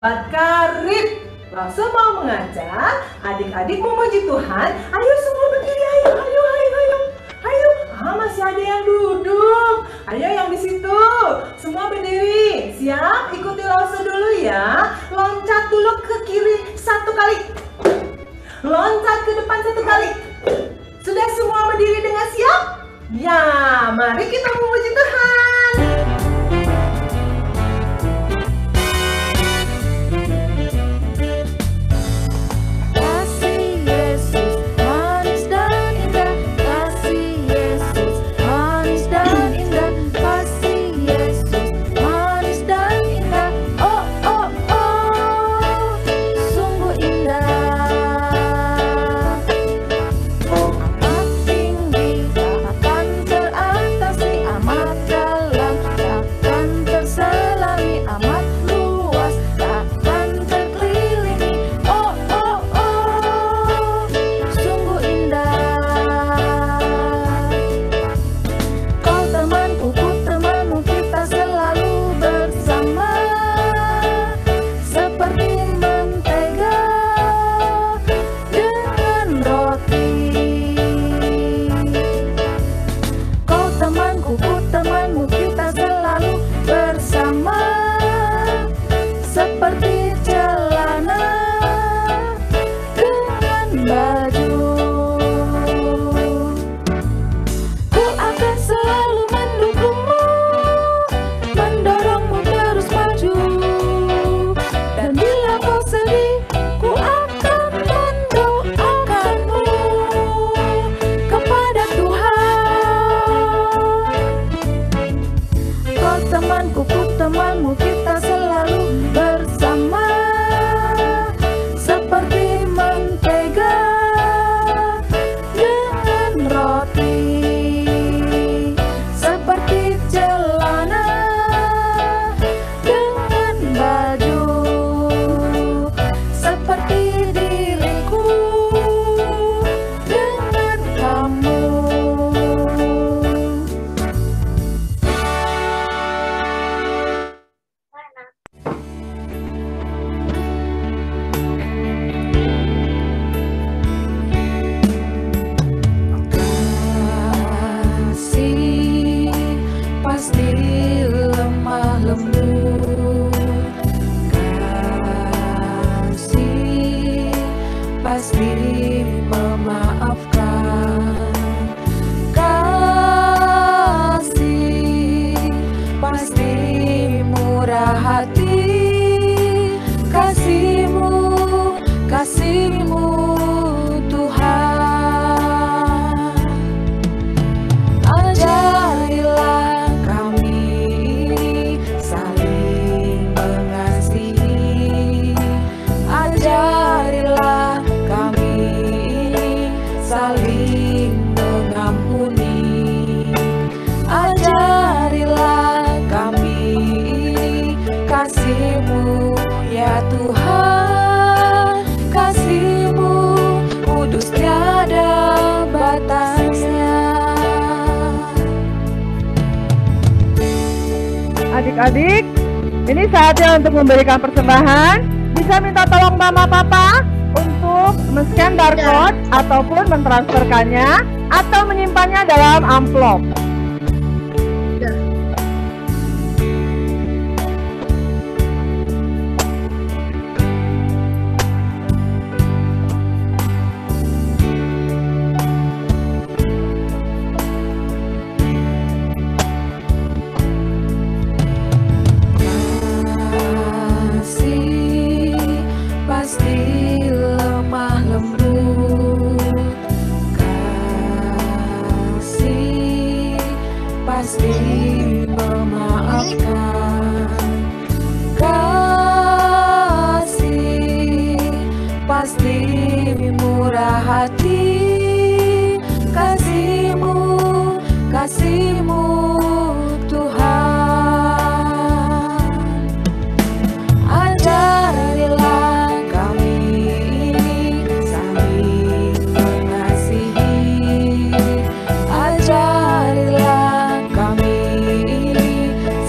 Karib. Rasul mau mengajak adik-adik memuji Tuhan. Ayo semua berdiri, ayo. Masih ada yang duduk. Ayo yang di situ, semua berdiri. Siap? Ikuti Rasul dulu ya. Loncat dulu ke kiri 1 kali. Loncat ke depan 1 kali. Sudah semua berdiri dengan siap? Ya, mari kita memuji Tuhan. Temanmu kita selalu bersama, seperti mentega dengan roti, seperti celana dengan baju, seperti diriku dengan kamu. Pasti memaafkan, kasih pasti murah hati, kasihmu Tuhan. Ajarilah kami saling mengasihi, ajarilah saling mengampuni, ajarilah kami kasih-Mu ya Tuhan, kasih-Mu kudus tiada batasnya. Adik-adik, ini saatnya untuk memberikan persembahan. Bisa minta tolong mama papa untuk men-scan barcode ataupun mentransferkannya atau menyimpannya dalam amplop. Pasti memaafkan, kasih pasti murah hati, kasih-Mu Tuhan. Ajarilah kami saling mengasihi, ajarilah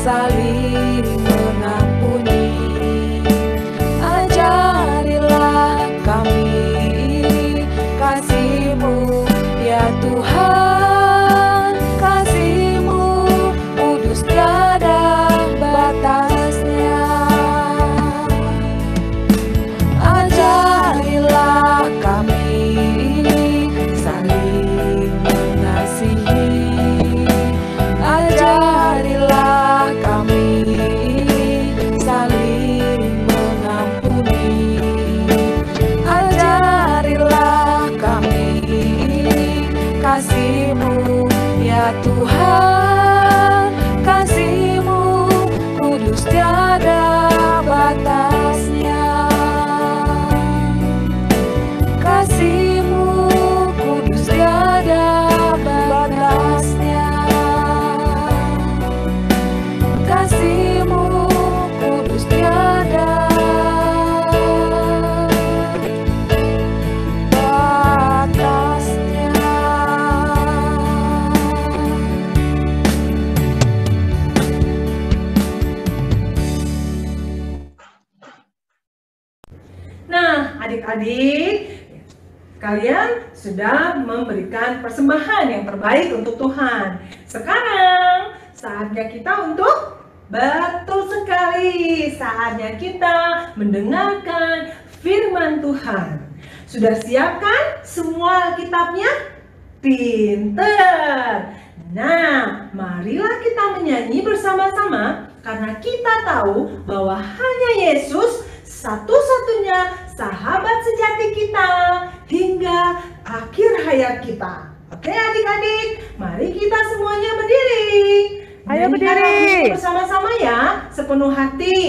saling mengampuni, adik-adik, kalian sudah memberikan persembahan yang terbaik untuk Tuhan. Sekarang saatnya kita untuk, betul sekali, saatnya kita mendengarkan firman Tuhan. Sudah siapkan semua kitabnya? Pinter! Nah, marilah kita menyanyi bersama-sama karena kita tahu bahwa hanya Yesus satu-satunya sahabat sejati kita hingga akhir hayat kita. Oke adik-adik, mari kita semuanya berdiri. Ayo Nyanyikan berdiri. lagu ini bersama-sama ya, sepenuh hati.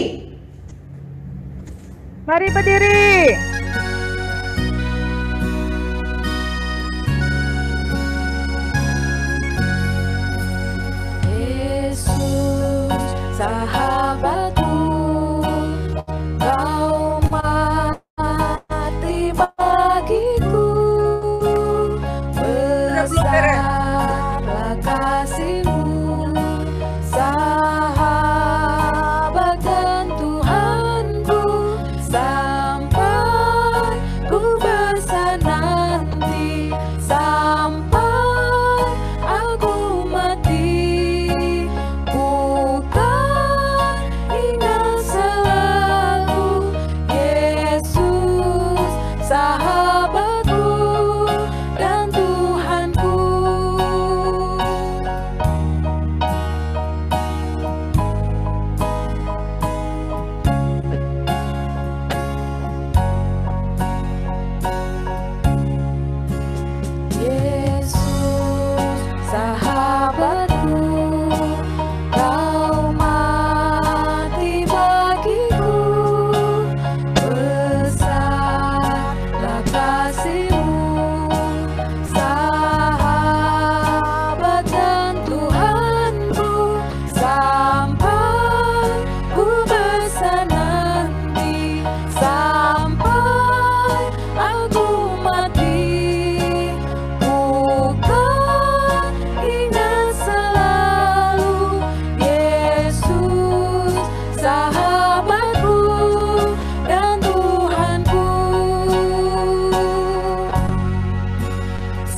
Mari berdiri. Yesus, sahabatku, kau mati bagiku, besarlah kasih-Mu, sahabat dan Tuhanku, sampai ku besar nanti, sampai aku mati, bukan ingat selalu Yesus, sahabatku dan Tuhanku. Yesus, sahabatku, kau mati bagiku, besarlah kasih-Mu, sahabat dan Tuhanku, sampai ku besar nanti, sampai aku mati, bukan ingat selalu Yesus, sahabatku dan Tuhanku,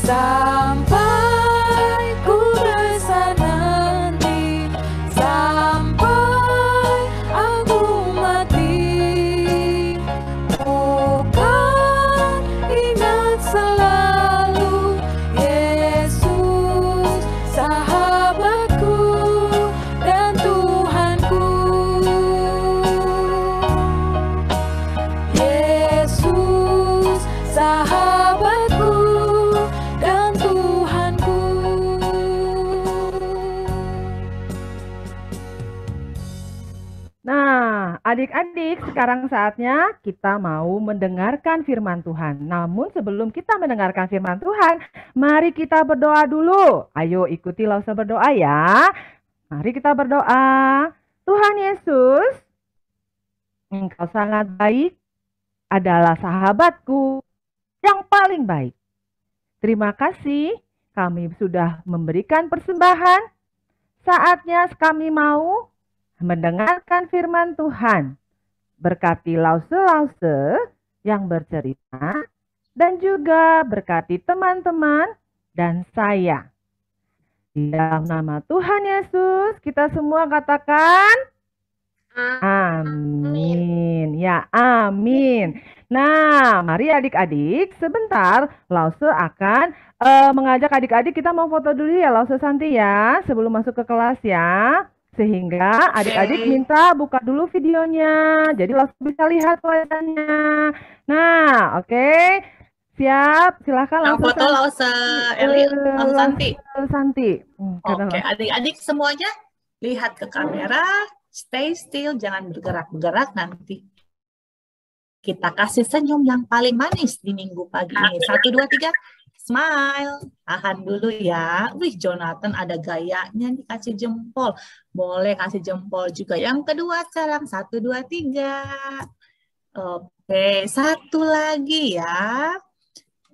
sampai ku besar nanti, sampai aku mati, bukan ingat selalu Yesus, sahabatku dan Tuhanku. Yesus, sahabatku dan Tuhanku. Nah, adik-adik, sekarang saatnya kita mau mendengarkan firman Tuhan. Namun sebelum kita mendengarkan firman Tuhan, mari kita berdoa dulu. Ayo ikuti Lause berdoa ya. Mari kita berdoa. Tuhan Yesus, Engkau sangat baik, adalah sahabatku yang paling baik. Terima kasih kami sudah memberikan persembahan. Saatnya kami mau mendengarkan firman Tuhan. Berkati Lause-Lause yang bercerita dan juga berkati teman-teman dan saya. Di dalam nama Tuhan Yesus, kita semua katakan amin. Ya, amin. Nah, mari adik-adik, sebentar Lause akan mengajak adik-adik kita mau foto dulu ya Lause Santi ya, sebelum masuk ke kelas ya. Sehingga adik-adik minta buka dulu videonya, jadi Lause bisa lihat wajahnya. Nah, oke. Siap, silakan Yang Lause foto Lause Eli, Lause Santi. Santi. Oke, adik-adik semuanya lihat ke kamera, stay still, jangan bergerak-gerak, nanti kita kasih senyum yang paling manis di minggu pagi ini. 1, 2, 3, smile. Tahan dulu ya. Wih, Jonathan ada gayanya nih, kasih jempol. Boleh kasih jempol juga. Yang kedua sekarang, 1, 2, 3. Oke, satu lagi ya.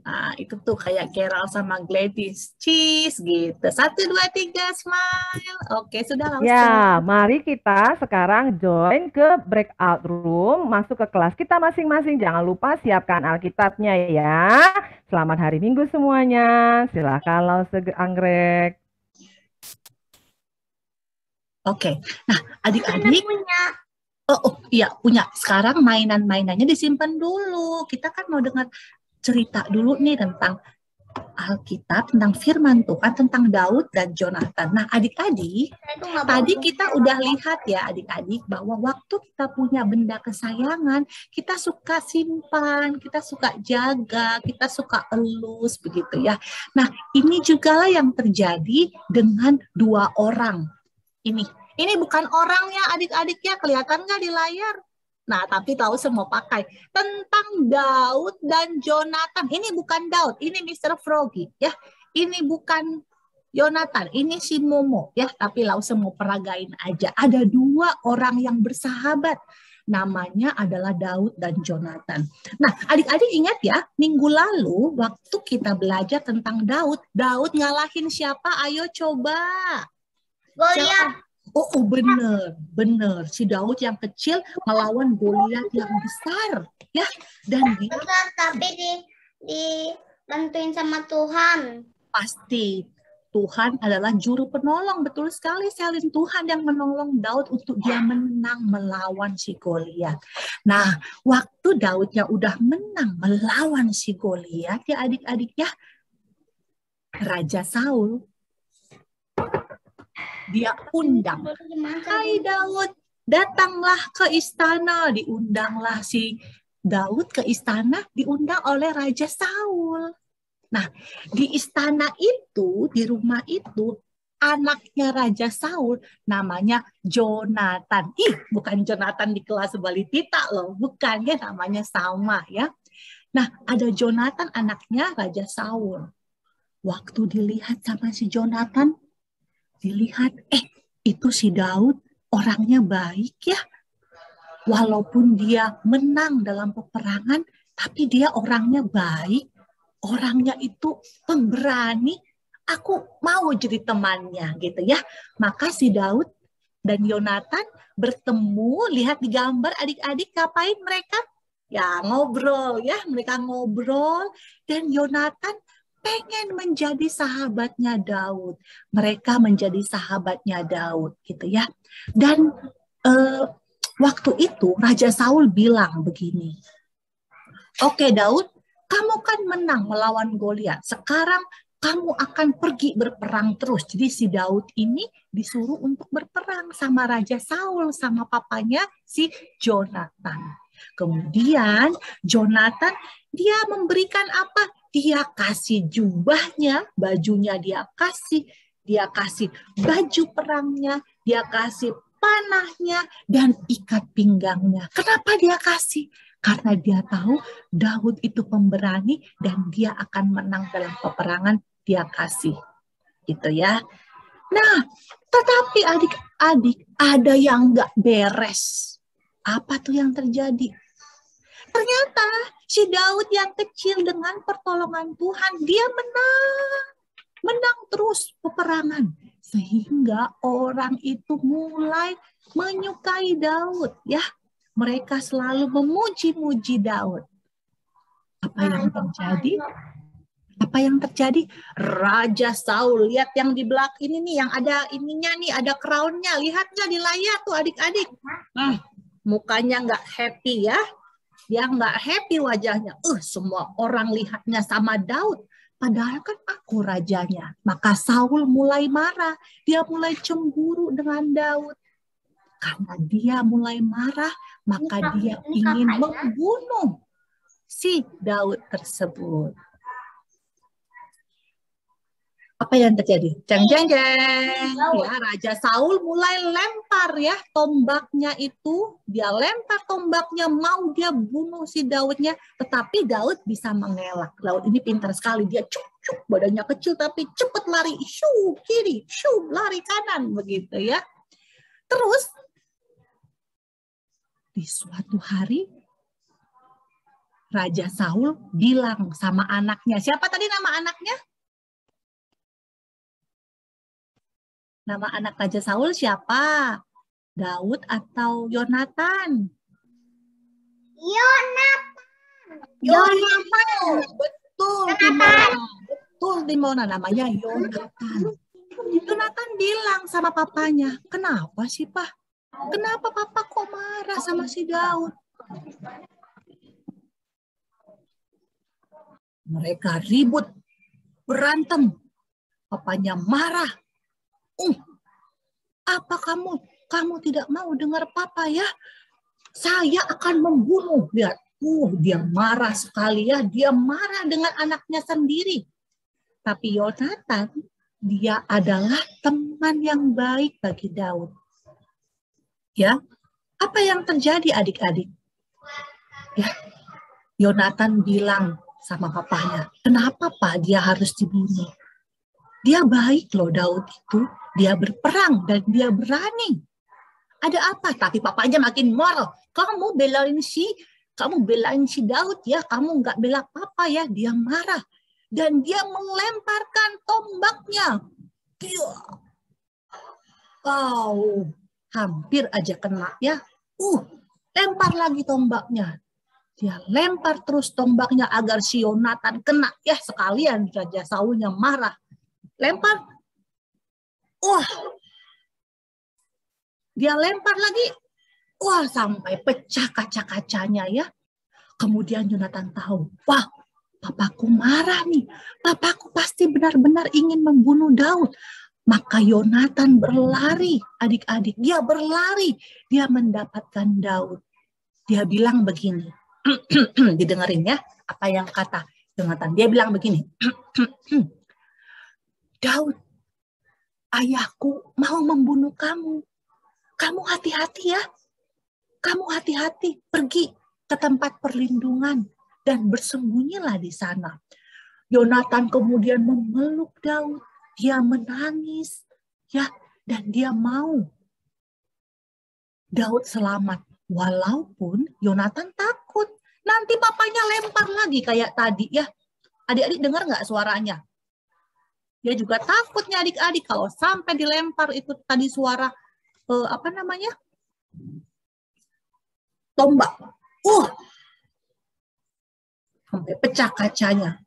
Nah, itu tuh kayak Carol sama Gladys. Cheese gitu. 1, 2, 3, smile. Oke, sudah Lause. Ya, mari kita sekarang join ke breakout room, masuk ke kelas kita masing-masing. Jangan lupa siapkan Alkitabnya ya. Selamat hari Minggu semuanya. Silakan Lause Anggrek. Oke, nah adik-adik, iya punya. Sekarang mainan-mainannya disimpan dulu. Kita kan mau dengar cerita dulu nih tentang Alkitab, tentang firman Tuhan, tentang Daud dan Jonathan. Nah adik-adik, tadi kita udah lihat ya adik-adik bahwa waktu kita punya benda kesayangan, kita suka simpan, kita suka jaga, kita suka elus begitu ya. Nah ini juga lah yang terjadi dengan 2 orang. Ini bukan orangnya adik-adik ya, kelihatan nggak di layar? Nah, tapi tahu semua pakai tentang Daud dan Jonathan. Ini bukan Daud, ini Mr. Froggy ya. Ini bukan Jonathan, ini si Momo ya. Tapi lau semua peragain aja. Ada 2 orang yang bersahabat. Namanya adalah Daud dan Jonathan. Nah, adik-adik ingat ya, minggu lalu waktu kita belajar tentang Daud ngalahin siapa? Ayo coba. Goliat. Oh, bener. Si Daud yang kecil melawan Goliat yang besar, ya. Dan dia Tapi dibantuin sama Tuhan. pasti Tuhan adalah juru penolong, betul sekali Selin. Tuhan yang menolong Daud untuk dia menang melawan si Goliat. Nah, waktu Daudnya udah menang melawan si Goliat, ya adik-adik ya, Raja Saul dia undang, hai Daud, datanglah ke istana. Diundanglah si Daud ke istana, diundang oleh Raja Saul. Nah, di istana itu, di rumah itu, anaknya Raja Saul namanya Jonathan. Bukan Jonathan di kelas Balitita loh, bukan ya, namanya sama ya. Nah, ada Jonathan anaknya Raja Saul. Waktu dilihat sama si Jonathan, dilihat, itu si Daud orangnya baik ya. Walaupun dia menang dalam peperangan, tapi dia orangnya baik. Orangnya itu pemberani. Aku mau jadi temannya gitu ya. Maka si Daud dan Yonatan bertemu, lihat di gambar adik-adik, ngapain mereka? Ya ngobrol ya, mereka ngobrol. Dan Yonatan pengen menjadi sahabatnya Daud. Mereka menjadi sahabatnya Daud gitu ya. Dan waktu itu Raja Saul bilang begini, oke Daud, kamu kan menang melawan Goliat. Sekarang kamu akan pergi berperang terus. Jadi si Daud ini disuruh untuk berperang sama Raja Saul, sama papanya si Jonathan. Kemudian Jonathan dia memberikan apa? Dia kasih jubahnya, bajunya dia kasih baju perangnya, dia kasih panahnya, dan ikat pinggangnya. Kenapa dia kasih? Karena dia tahu Daud itu pemberani dan dia akan menang dalam peperangan, dia kasih. Gitu ya. Nah, tetapi adik-adik ada yang nggak beres. Apa tuh yang terjadi? Ternyata si Daud yang kecil dengan pertolongan Tuhan, dia menang terus peperangan. Sehingga orang itu mulai menyukai Daud. Ya, mereka selalu memuji-muji Daud. Apa yang terjadi? Raja Saul, lihat yang di belakang ini nih, yang ada ininya nih, ada crown-nya. Lihat nggak di layar tuh adik-adik? Mukanya nggak happy ya. Dia nggak happy wajahnya. Semua orang lihatnya sama Daud. Padahal kan aku rajanya. Maka Saul mulai marah. Dia mulai cemburu dengan Daud. Karena dia mulai marah, maka dia ingin membunuh si Daud tersebut. Apa yang terjadi? Jeng. Ya, Raja Saul mulai lempar ya tombaknya itu. Dia lempar tombaknya, mau dia bunuh si Daudnya. Tetapi Daud bisa mengelak. Daud ini pintar sekali. Dia cuk, badannya kecil tapi cepat lari. Shoo, kiri, shoo, lari kanan. Begitu ya. Terus, di suatu hari, Raja Saul bilang sama anaknya. Siapa tadi nama anaknya? Nama anak Raja Saul siapa? Daud atau Yonatan? Yonatan. Betul, Timona. Betul, Timona. Namanya Yonatan. Yonatan bilang sama papanya, kenapa sih, Pak? Kenapa Papa kok marah sama si Daud? Mereka ribut, berantem. Papanya marah. Apa kamu tidak mau dengar Papa ya? Saya akan membunuh. Lihat, dia marah sekali ya. Dia marah dengan anaknya sendiri. Tapi Yonatan, dia adalah teman yang baik bagi Daud. Ya, apa yang terjadi adik-adik? Ya, Yonatan bilang sama papanya, kenapa Pak dia harus dibunuh? Dia baik loh Daud itu, dia berperang dan dia berani. Ada apa? Tapi papanya makin marah. Kamu belain si Daud ya, kamu nggak bela papa ya. Dia marah dan dia melemparkan tombaknya. Hampir aja kena ya. Lempar lagi tombaknya. Dia lempar terus tombaknya agar si Yonatan kena. Ya sekalian Raja Saulnya marah. Lempar. Dia lempar lagi. Sampai pecah kaca-kacanya ya. Kemudian Yonatan tahu. Papaku marah nih. Papaku pasti benar-benar ingin membunuh Daud. Maka Yonatan berlari. Adik-adik. Dia berlari. Dia mendapatkan Daud. Dia bilang begini. Didengerin ya apa yang kata Yonatan. Dia bilang begini. Daud, ayahku mau membunuh kamu. Kamu hati-hati ya. Kamu hati-hati. Pergi ke tempat perlindungan dan bersembunyilah di sana. Yonatan kemudian memeluk Daud. Dia menangis ya dan dia mau Daud selamat. Walaupun Yonatan takut. Nanti papanya lempar lagi kayak tadi ya. Adik-adik dengar nggak suaranya? Dia juga takutnya adik-adik kalau sampai dilempar itu tadi suara tombak. Sampai pecah kacanya.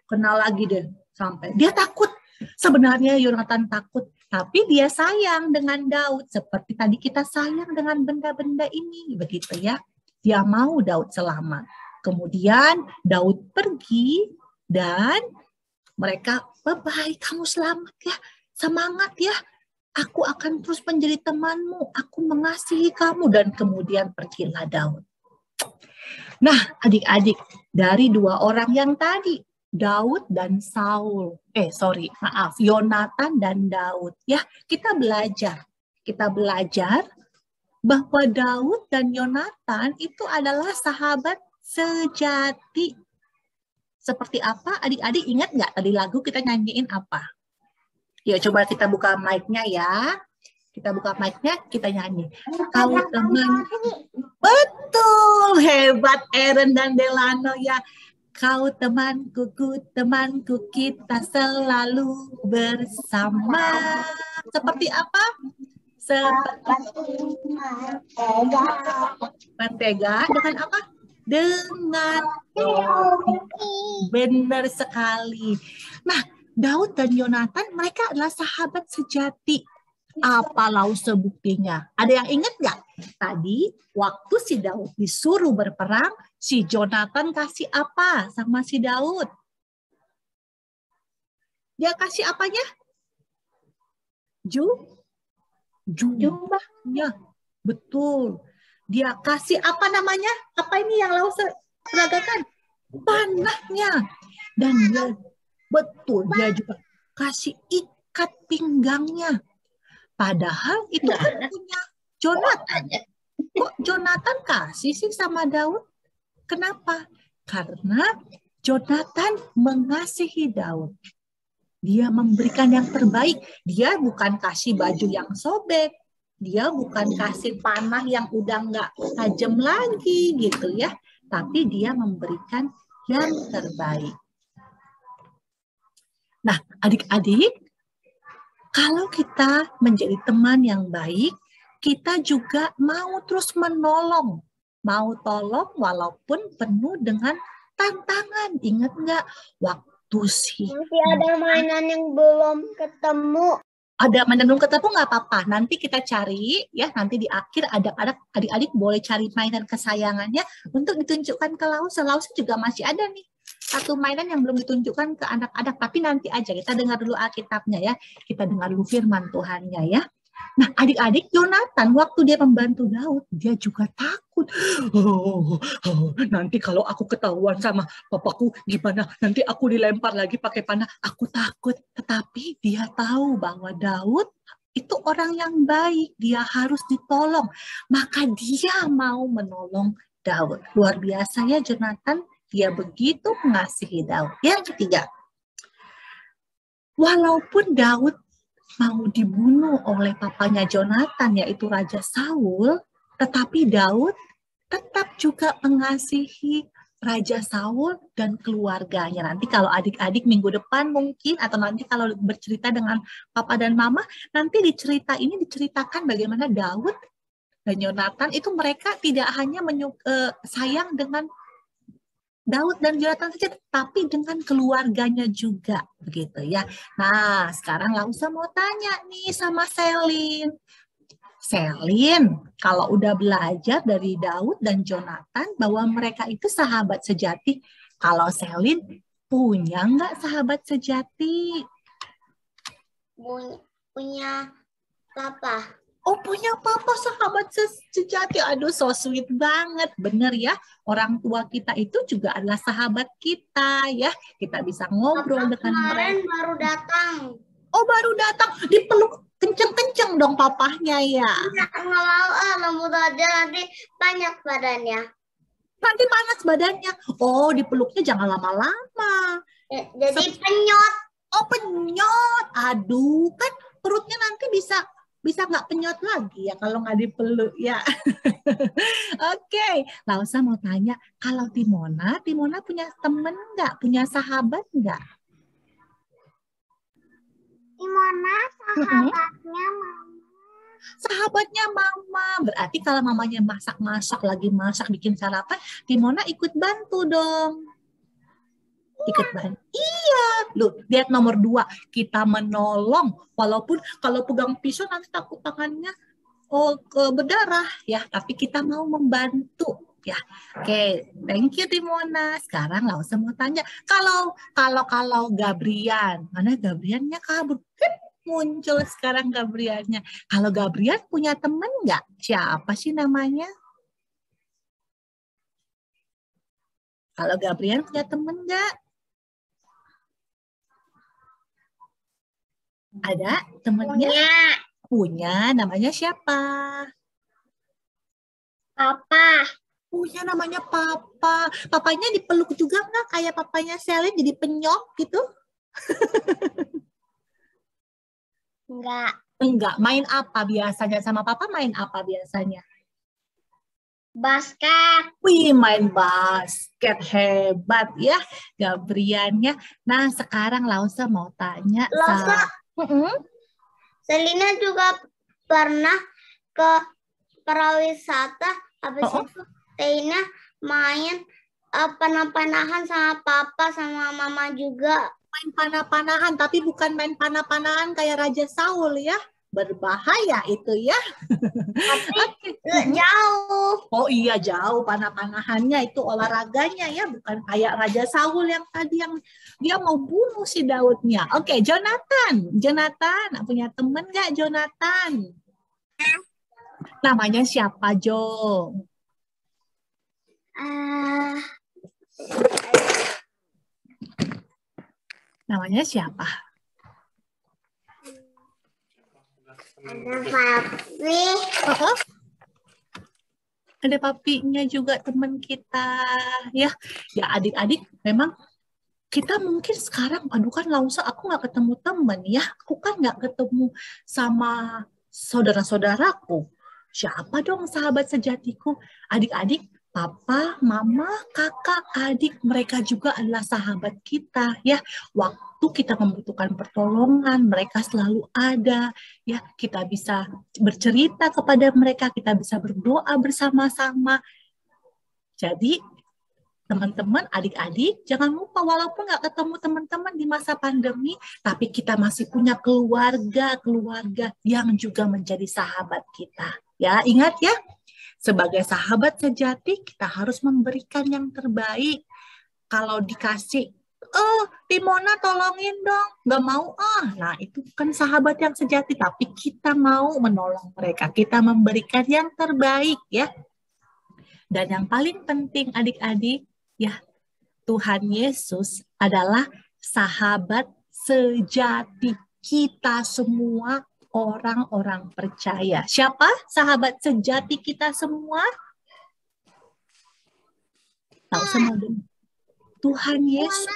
Kena lagi deh. Sampai dia takut. Sebenarnya Yonatan takut. Tapi dia sayang dengan Daud. Seperti tadi kita sayang dengan benda-benda ini. Begitu ya. Dia mau Daud selamat. Kemudian Daud pergi dan mereka, bye-bye, kamu selamat ya. Semangat ya. Aku akan terus menjadi temanmu. Aku mengasihi kamu. Dan kemudian pergilah Daud. Nah adik-adik. Dari dua orang yang tadi. Daud dan Saul. Yonatan dan Daud. Ya, kita belajar. Kita belajar bahwa Daud dan Yonatan itu adalah sahabat sejati. Seperti apa? Adik-adik ingat nggak tadi lagu kita nyanyiin apa? Ya, coba kita buka mic-nya ya. Kita buka mic-nya, kita nyanyi. Kau teman. Betul, hebat Eren dan Delano ya. Kau temanku, kita selalu bersama. Seperti apa? Seperti mentega dengan apa? Dengan roti. Benar sekali. Nah, Daud dan Yonatan mereka adalah sahabat sejati. Apa lause buktinya? Ada yang ingat nggak? Tadi waktu si Daud disuruh berperang, si Yonatan kasih apa sama si Daud? Dia kasih apanya? Jubahnya. Betul. Dia kasih apa namanya? Apa ini yang lause peragakan? Panahnya. Dan dia dia juga kasih ikat pinggangnya. Padahal itu kan punya Jonatan. Kok Jonatan kasih sih sama Daud? Kenapa? Karena Jonatan mengasihi Daud. Dia memberikan yang terbaik. Dia bukan kasih baju yang sobek. Dia bukan kasih panah yang udah nggak tajam lagi gitu ya. tapi dia memberikan yang terbaik. Nah, adik-adik, kalau kita menjadi teman yang baik, kita juga mau terus menolong. Mau tolong walaupun penuh dengan tantangan. Ingat nggak? Waktu sih. Masih ada mainan yang belum ketemu. Ada mainan belum ketemu nggak apa-apa. Nanti kita cari, ya. Nanti di akhir adik-adik boleh cari mainan kesayangannya untuk ditunjukkan ke Lausa. Lausa juga masih ada nih. Satu mainan yang belum ditunjukkan ke anak-anak, tapi nanti aja kita dengar dulu Alkitabnya ya, kita dengar dulu firman Tuhannya ya. Nah, adik-adik, Yonatan waktu dia membantu Daud, dia juga takut. Nanti kalau aku ketahuan sama papaku gimana? Nanti aku dilempar lagi pakai panah. Aku takut. Tetapi dia tahu bahwa Daud itu orang yang baik, dia harus ditolong. Maka dia mau menolong Daud. Luar biasa ya Yonatan. Dia begitu mengasihi Daud. Yang ketiga, walaupun Daud mau dibunuh oleh papanya Yonatan, yaitu Raja Saul, tetapi Daud tetap juga mengasihi Raja Saul dan keluarganya. Nanti kalau adik-adik minggu depan mungkin, atau nanti kalau bercerita dengan papa dan mama, nanti di cerita ini diceritakan bagaimana Daud dan Yonatan itu mereka tidak hanya sayang dengan Daud dan Yonatan saja, tapi dengan keluarganya juga, begitu ya. Nah, sekarang Lausa mau tanya nih sama Selin. Selin, kalau udah belajar dari Daud dan Yonatan bahwa mereka itu sahabat sejati, kalau Selin punya nggak sahabat sejati? Punya papa. Oh, punya papa sahabat sejati. Aduh, so sweet banget. Bener ya, orang tua kita itu juga adalah sahabat kita ya. Kita bisa ngobrol Papa dengan kemarin mereka. baru datang. Oh, baru datang. Dipeluk kenceng-kenceng dong papahnya ya. Nggak mau, lembut aja nanti banyak badannya. Nanti panas badannya. Oh, dipeluknya jangan lama-lama. Jadi penyot. Oh, penyot. Aduh, kan perutnya nanti bisa nggak penyot lagi ya kalau nggak dipeluk ya. Oke, Lausa mau tanya, kalau Timona punya temen nggak? Punya sahabat nggak? Timona sahabatnya mama. Sahabatnya mama. Berarti kalau mamanya lagi masak bikin sarapan, Timona ikut bantu dong. Ikut bantu. Iya, loh, lihat nomor 2, kita menolong walaupun kalau pegang pisau nanti takut tangannya berdarah ya, tapi kita mau membantu ya. Oke, thank you Timona. Sekarang Lausa mau tanya, kalau Gabrian, mana Gabriannya kabur? Muncul sekarang Gabriannya. Kalau Gabrian punya teman nggak? Siapa sih namanya? Kalau Gabrian punya teman nggak? Ada temennya? Punya, namanya siapa? Papa. Punya namanya Papa. Papanya dipeluk juga nggak kayak papanya Selin jadi penyok gitu? Enggak. Enggak. Main apa biasanya sama Papa? Main apa biasanya? Basket. Wih, main basket. Hebat ya Gabriannya. Nah, sekarang Lausa mau tanya. Selina juga pernah ke perawisata, habis itu Selina main panah-panahan sama papa sama mama juga. Main panah-panahan, tapi bukan main panah-panahan kayak Raja Saul ya. Berbahaya itu ya. Tapi jauh. Oh iya, jauh panah-panahannya itu olahraganya ya, bukan kayak Raja Saul yang tadi yang dia mau bunuh si Daudnya. Oke, Jonathan punya temen nggak Jonathan? Namanya siapa Jo? Namanya siapa? Ada papi. Ada papinya juga teman kita ya. Ya adik-adik, memang kita mungkin sekarang, aduh kan Lausa aku nggak ketemu teman ya. Aku kan nggak ketemu sama saudara-saudaraku. Siapa dong sahabat sejatiku? Adik-adik Papa, mama, kakak, adik, mereka juga adalah sahabat kita ya. Waktu kita membutuhkan pertolongan, mereka selalu ada ya. Kita bisa bercerita kepada mereka, kita bisa berdoa bersama-sama. Jadi teman-teman, adik-adik, jangan lupa walaupun nggak ketemu teman-teman di masa pandemi, tapi kita masih punya keluarga yang juga menjadi sahabat kita. Ya, ingat ya. Sebagai sahabat sejati, kita harus memberikan yang terbaik. Kalau dikasih, Timona tolongin dong, nggak mau, nah itu bukan sahabat yang sejati, tapi kita mau menolong mereka, kita memberikan yang terbaik ya. Dan yang paling penting adik-adik, ya Tuhan Yesus adalah sahabat sejati kita semua, orang-orang percaya. Siapa sahabat sejati kita semua? Tahu semua Tuhan Yesus.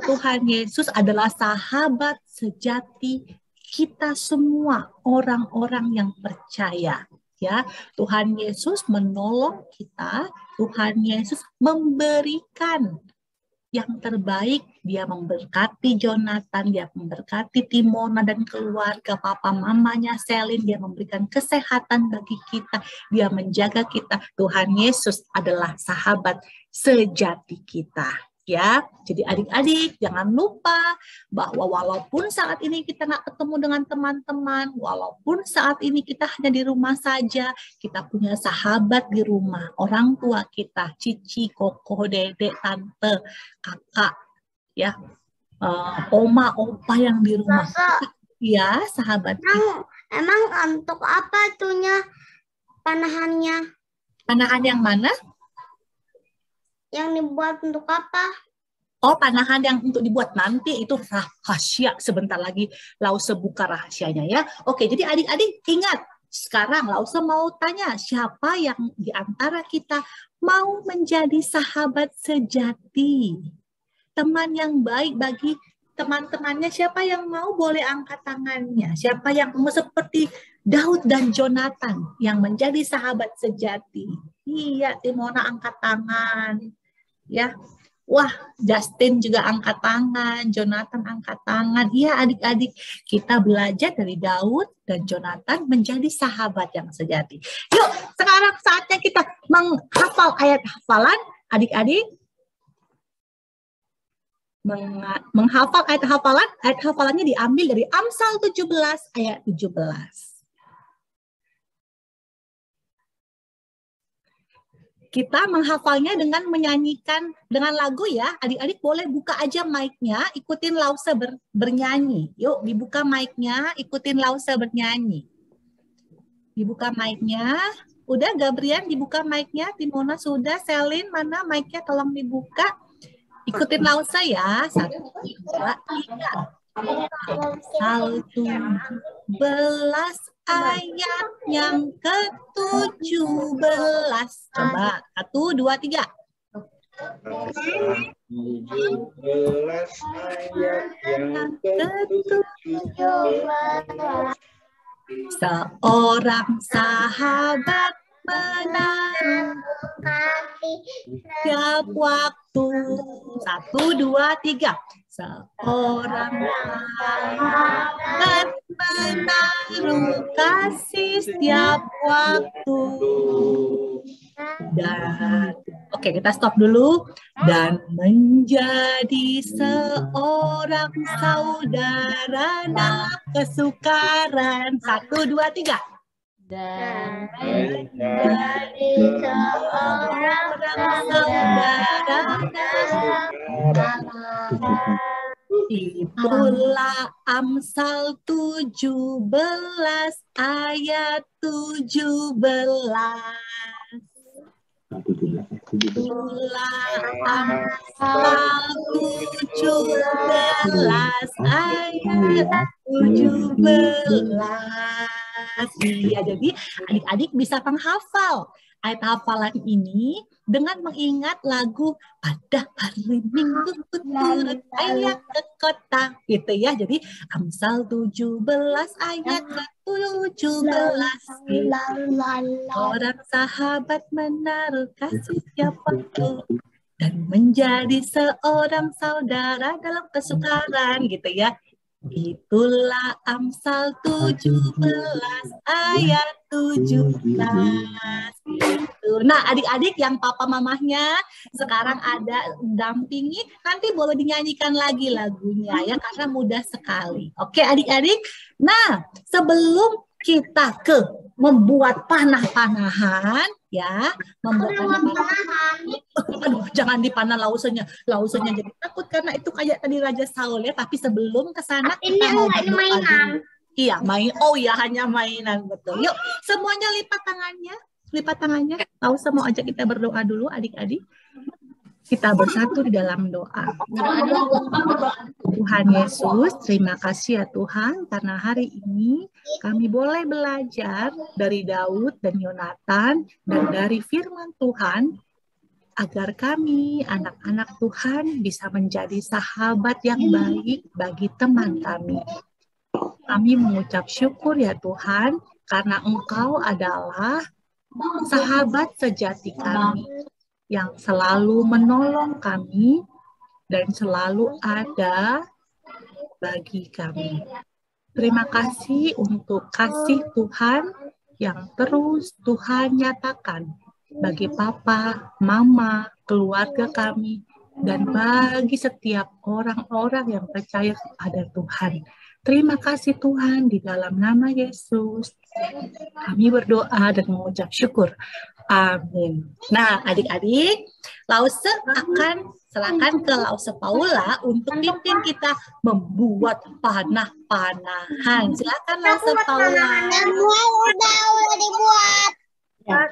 Tuhan Yesus adalah sahabat sejati kita semua, orang-orang yang percaya. Ya, Tuhan Yesus menolong kita, Tuhan Yesus memberikan yang terbaik. Dia memberkati Jonathan, dia memberkati Timona dan keluarga, papa mamanya Selin, dia memberikan kesehatan bagi kita, dia menjaga kita. Tuhan Yesus adalah sahabat sejati kita. Ya, jadi adik-adik jangan lupa bahwa walaupun saat ini kita nggak ketemu dengan teman-teman, walaupun saat ini kita hanya di rumah saja, kita punya sahabat di rumah, orang tua kita, cici, koko, dedek, tante, kakak, ya, oma, opa yang di rumah. Ya, sahabat kita. Emang untuk apa tuhnya panahannya? Panahan yang mana? Yang dibuat untuk apa? Oh, panahan yang untuk dibuat nanti itu rahasia. Sebentar lagi Lause buka rahasianya ya. Oke, jadi adik-adik ingat. Sekarang Lause mau tanya, siapa yang di antara kita mau menjadi sahabat sejati? Teman yang baik bagi teman-temannya. Siapa yang mau boleh angkat tangannya? Siapa yang mau seperti Daud dan Jonathan yang menjadi sahabat sejati? Iya, Timona angkat tangan. Ya, wah, Justin juga angkat tangan, Jonathan angkat tangan. Iya, adik-adik, kita belajar dari Daud dan Jonathan menjadi sahabat yang sejati. Yuk, sekarang saatnya kita menghafal ayat hafalan, adik-adik. Menghafal ayat hafalannya diambil dari Amsal 17 ayat 17. Kita menghafalnya dengan menyanyikan dengan lagu ya. Adik-adik boleh buka aja mic-nya, ikutin Lause bernyanyi. Yuk, dibuka mic-nya, ikutin Lause bernyanyi. Dibuka mic-nya. Udah, Gabrian dibuka mic-nya. Timona sudah, Selin mana mic-nya tolong dibuka. Ikutin Lause ya. 1, 2, 3. Amsal 17 ayat yang ke-17. Coba 1, 2, 3. 17 ayat yang ke-17. Seorang sahabat menaruh setiap waktu. 1, 2, 3. Seorang sahabat menaruh kasih setiap waktu. Dan oke, kita stop dulu. Dan menjadi seorang saudara dalam kesukaran. 1, 2, 3. Dan menjadi seorang saudara dalam itulah Amsal 17 ayat 17. Itulah Amsal 17 ayat 17. Iya, jadi adik-adik bisa menghafal ayat hafalan ini dengan mengingat lagu pada hari Minggu turut ayat ke kota gitu ya. Jadi Amsal 17 ayat ke-17 orang sahabat menaruh kasih siapapun dan menjadi seorang saudara dalam kesukaran gitu ya. Itulah Amsal 17 ayat 17 gitu. Nah, adik-adik yang papa mamahnya sekarang ada dampingi, nanti boleh dinyanyikan lagi lagunya ya karena mudah sekali. Oke, adik-adik. Nah, sebelum kita ke membuat panah-panahan ya, membuat panah-panahan. Aduh, jangan dipanah lausenya. Lausenya jadi takut karena itu kayak tadi Raja Saul ya, tapi sebelum ke sana Ini kita mau enggak berdoa mainan. dulu. Iya, main. Oh ya, hanya mainan betul. Yuk, semuanya lipat tangannya. Lipat tangannya. Tahu semua aja kita berdoa dulu adik-adik. Kita bersatu di dalam doa. Tuhan Yesus, terima kasih ya Tuhan, karena hari ini kami boleh belajar dari Daud dan Yonatan dan dari firman Tuhan, agar kami, anak-anak Tuhan, bisa menjadi sahabat yang baik bagi teman kami. Kami mengucap syukur ya Tuhan, karena Engkau adalah sahabat sejati kami, yang selalu menolong kami dan selalu ada bagi kami. Terima kasih untuk kasih Tuhan yang terus Tuhan nyatakan bagi papa, mama, keluarga kami, dan bagi setiap orang-orang yang percaya kepada Tuhan. Terima kasih Tuhan, di dalam nama Yesus kami berdoa dan mengucap syukur. Amin. Nah, adik-adik, Lause akan serahkan ke Lause Paula untuk pimpin kita membuat panah-panahan. Silakan Lause Paula. Semua udah dibuat. Ya,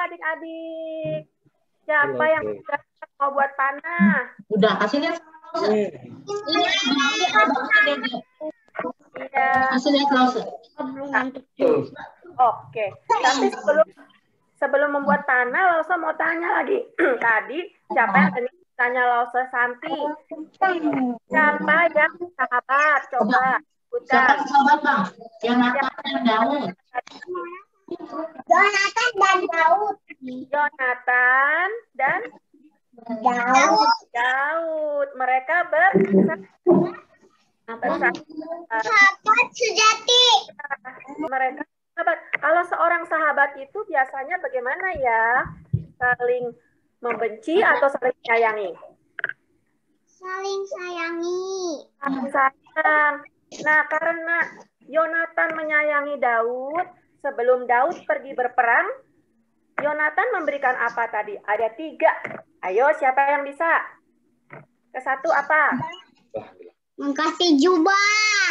adik-adik. Siapa yang sudah mau buat panah? Udah, kasih lihat. Iya. Kasih lihat Lause. Oke. Tapi sebelum membuat panah, Lause mau tanya lagi. Tadi siapa yang tanya Lause Santi? Siapa yang sahabat? Coba sebutkan. Sahabat Bang, yang Nathan dan Daud. Jonathan dan Daud. Yonatan dan Daud. Mereka Sahabat sejati. mereka sahabat. Kalau seorang sahabat itu biasanya bagaimana ya? Saling membenci atau saling menyayangi? Saling sayangi. Saling sayang. Nah, karena Yonatan menyayangi Daud, sebelum Daud pergi berperang, Yonatan memberikan apa tadi? Ada 3. Ayo, siapa yang bisa? Ke-1 apa? Mengkasih jubah.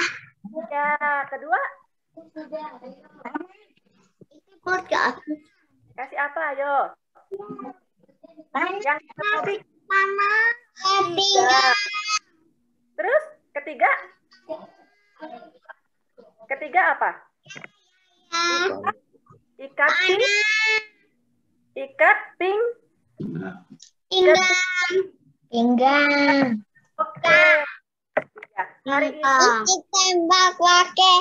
Ya, kedua? Podcast. Kasih apa, ayo? Yang ketiga. Panah. Ya. Terus, ketiga? Ketiga apa? Ikat ping. Pinggang. Oke. Ya, hari ini. Tembak pakai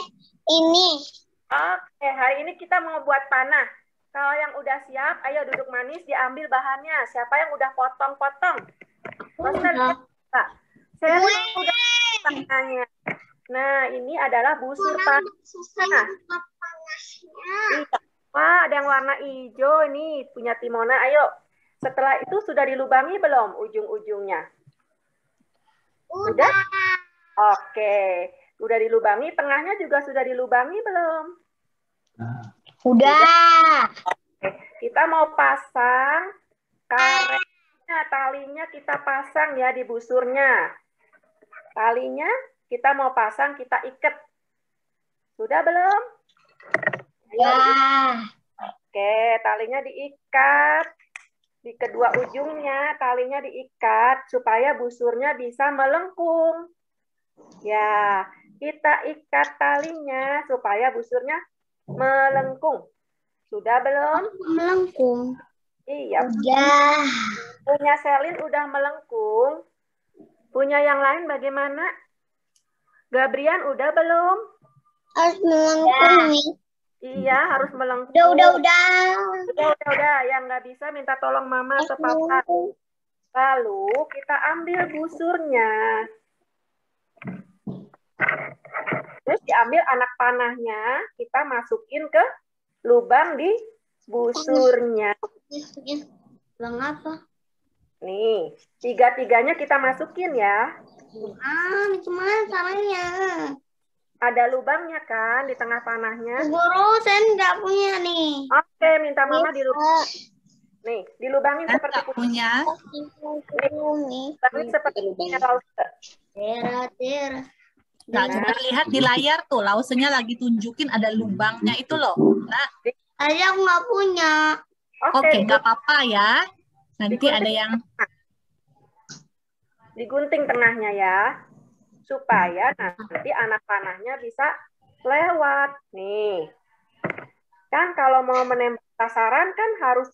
ini. Oke, hari ini kita mau buat panah. Kalau yang udah siap, ayo duduk manis, diambil bahannya. Siapa yang udah potong-potong? Saya udah panahnya. Nah, ini adalah busur panah. Wah, ada yang warna hijau nih, punya Timona. Ayo. Setelah itu sudah dilubangi belum ujung-ujungnya? Udah? Oke. Udah dilubangi, tengahnya juga sudah dilubangi belum? Udah. Oke. Kita mau pasang karetnya, talinya kita pasang ya di busurnya. Talinya kita mau pasang, kita ikat. Sudah belum? Ya. Oke, talinya diikat. Di kedua ujungnya talinya diikat supaya busurnya bisa melengkung. Ya, kita ikat talinya supaya busurnya melengkung. Sudah belum? Melengkung. Iya. Udah. Punya Selin udah melengkung. Punya yang lain bagaimana? Gabrian udah belum? Harus melengkung nih. Iya, harus melengkung. Udah. Udah. Yang nggak bisa minta tolong mama atau papa. Lalu kita ambil busurnya. Terus diambil anak panahnya, kita masukin ke lubang di busurnya. Bang apa? Nih, tiga-tiganya kita masukin ya. Gimana caranya? Ada lubangnya kan di tengah panahnya. Guru, saya nggak punya nih. Oke, minta mama dilubangin. Nih, dilubangin seperti Nggak punya. dilubangin seperti punya lause. Tera. Nah, coba lihat di layar tuh, lausenya lagi tunjukin ada lubangnya itu loh. Nah, Saya nggak punya. oke, nggak apa-apa ya. Nanti ada yang Digunting tengahnya ya. Supaya nanti anak panahnya bisa lewat. Nih. Kan kalau mau menembak sasaran kan harus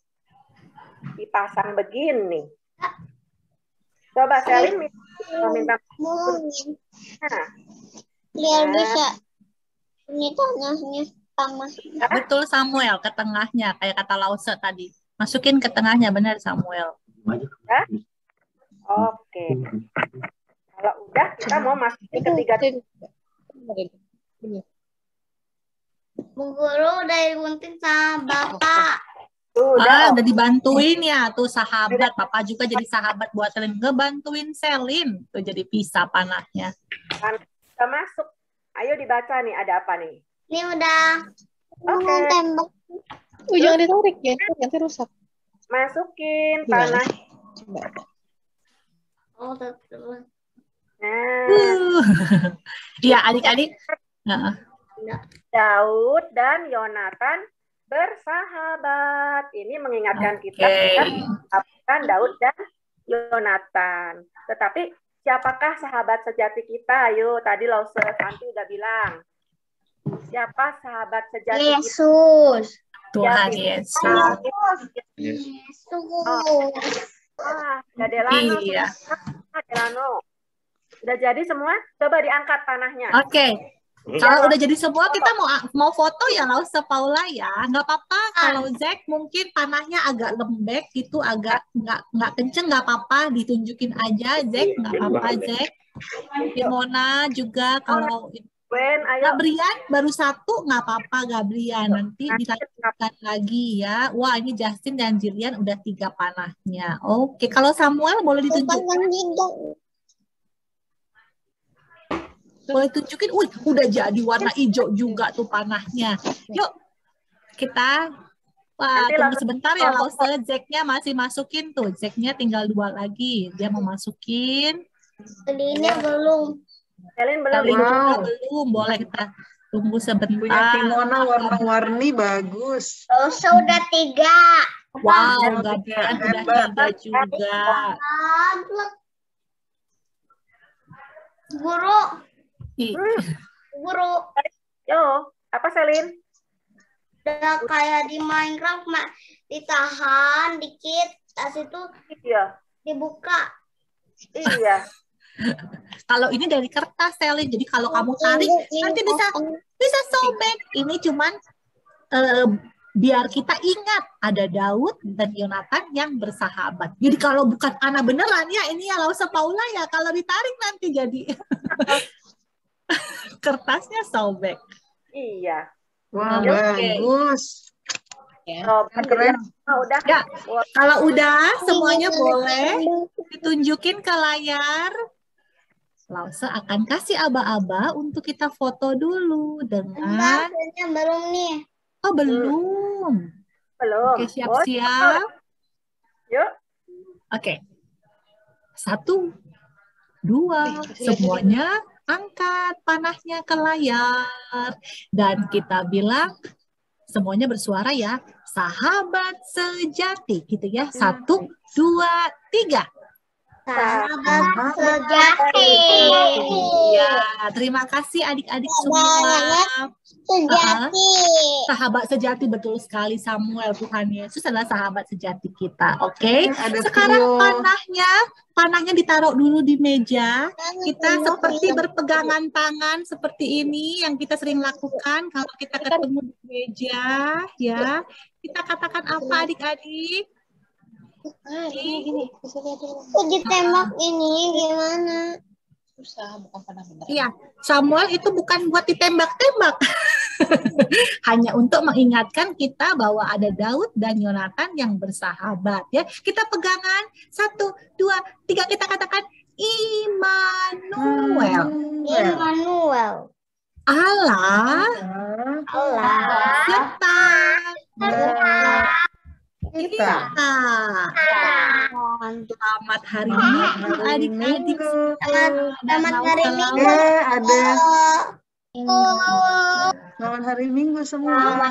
dipasang begini. Coba Selin minta. Nah, Biar bisa. Ini tanahnya sama. betul Samuel ke tengahnya, kayak kata Lause tadi. Masukin ke tengahnya, benar Samuel. ya. Oke. Kalau udah kita mau masukin ketiga. Bu Guru udah digunting sama Bapak. Udah dibantuin ya tuh sahabat. Papa juga jadi sahabat buat Selin. Ngebantuin Selin. Tuh jadi pisah panahnya. Kita masuk. Ayo dibaca nih, ada apa nih? Ini udah. Oke. Tembak. Jangan ditarik ya, nanti rusak. Masukin Gimana? panah. Oh, terus. Nah, Iya adik-adik. Daud dan Yonatan bersahabat. Ini mengingatkan kita kan Daud dan Yonatan. Tetapi siapakah sahabat sejati kita? Ayo, tadi Lause Santi udah bilang. Siapa sahabat sejati kita? Yesus. Tuhan Yesus. Yesus. Delano. Iya. Delano. Udah jadi semua? Coba diangkat panahnya. Oke. Kalau udah jadi semua kita mau foto ya Lause Paula ya. Nggak apa-apa kalau Zack mungkin panahnya agak lembek gitu, agak nggak kenceng, nggak apa-apa, ditunjukin aja Zack, nggak apa-apa Zack. Mona juga kalau Gabrian baru satu nggak apa-apa Gabrian, nanti dilanjutkan lagi ya. Wah ini Justin dan Jillian udah 3 panahnya. Oke, kalau Samuel boleh ditunjukkan. Boleh tunjukin, udah jadi warna hijau juga tuh panahnya. Yuk, kita tunggu sebentar ya, Lause. Zack-nya masih masukin tuh. Zack-nya tinggal 2 lagi. Dia mau masukin. Selina belum. Selin belum. Belum, boleh kita tunggu sebentar. Punya Timona warna-warni bagus. Sudah 3. Wow, Gabrian udah 3 juga. Guru. Guru. Yo, apa Selin? Udah kayak di Minecraft, ditahan dikit, tas itu dibuka. Iya. Kalau ini dari kertas, Selin. Jadi kalau kamu tarik, nanti bisa sobek. Ini cuman biar kita ingat ada Daud dan Yonatan yang bersahabat. Jadi kalau bukan anak beneran ya, ini ya Lause Paula ya. Kalau ditarik nanti jadi kertasnya sobek. Iya. Wah, bagus. Keren. Udah. Ya, kalau udah semuanya boleh ditunjukin ke layar. Lause akan kasih aba-aba untuk kita foto dulu dengan. Belum nih. Oh belum. Belum. Oke, siap-siap. Yuk. Oke. 1, 2, semuanya angkat panahnya ke layar. Dan kita bilang, semuanya bersuara ya, sahabat sejati gitu ya. 1, 2, 3. Sahabat sejati. Ya, terima kasih adik-adik semua. Sejati. Sahabat sejati, betul sekali Samuel. Tuhan Yesus adalah sahabat sejati kita. Oke. Ada Sekarang Tio. panahnya ditaruh dulu di meja. Kita seperti berpegangan tangan seperti ini yang kita sering lakukan kalau kita ketemu di meja, ya. Kita katakan apa adik-adik? Gini. Bisa lihat dulu. Uji tembak ini gimana? Susah, bukan panah beneran. Iya, Samuel itu bukan buat ditembak-tembak. Hanya untuk mengingatkan kita bahwa ada Daud dan Yonatan yang bersahabat. Ya, kita pegangan 1, 2, 3, kita katakan Immanuel. Immanuel. Allah serta kita. Selamat hari Minggu adik-adik. Selamat hari Minggu. Ada. Selamat hari Minggu semua.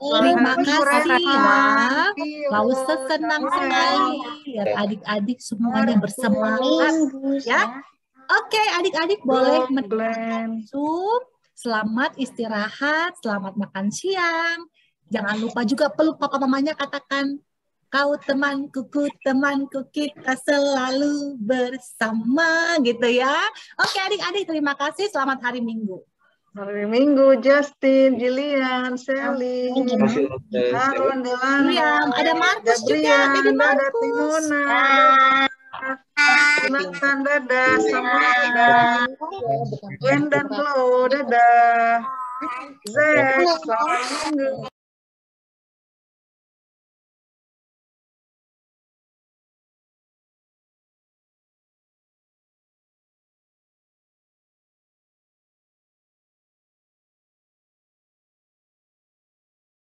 Terima kasih ya. Tio. Lausa senang sekali lihat adik-adik semuanya bersemangat ya. Oke, adik-adik boleh Glenn. masuk. Selamat istirahat, selamat makan siang. Jangan lupa juga peluk papa mamanya, katakan, kau temanku, ku temanku, kita selalu bersama gitu ya. Oke adik-adik, terima kasih, selamat hari Minggu. Hari Minggu, Justin, Jillian, Sally, Harun, Delana, William, ada Markus juga, Baby ada Markus. Timona, Nathan, dadah, Samuel, dadah, Gwen dan Flo, dadah, Zek, selamat minggu.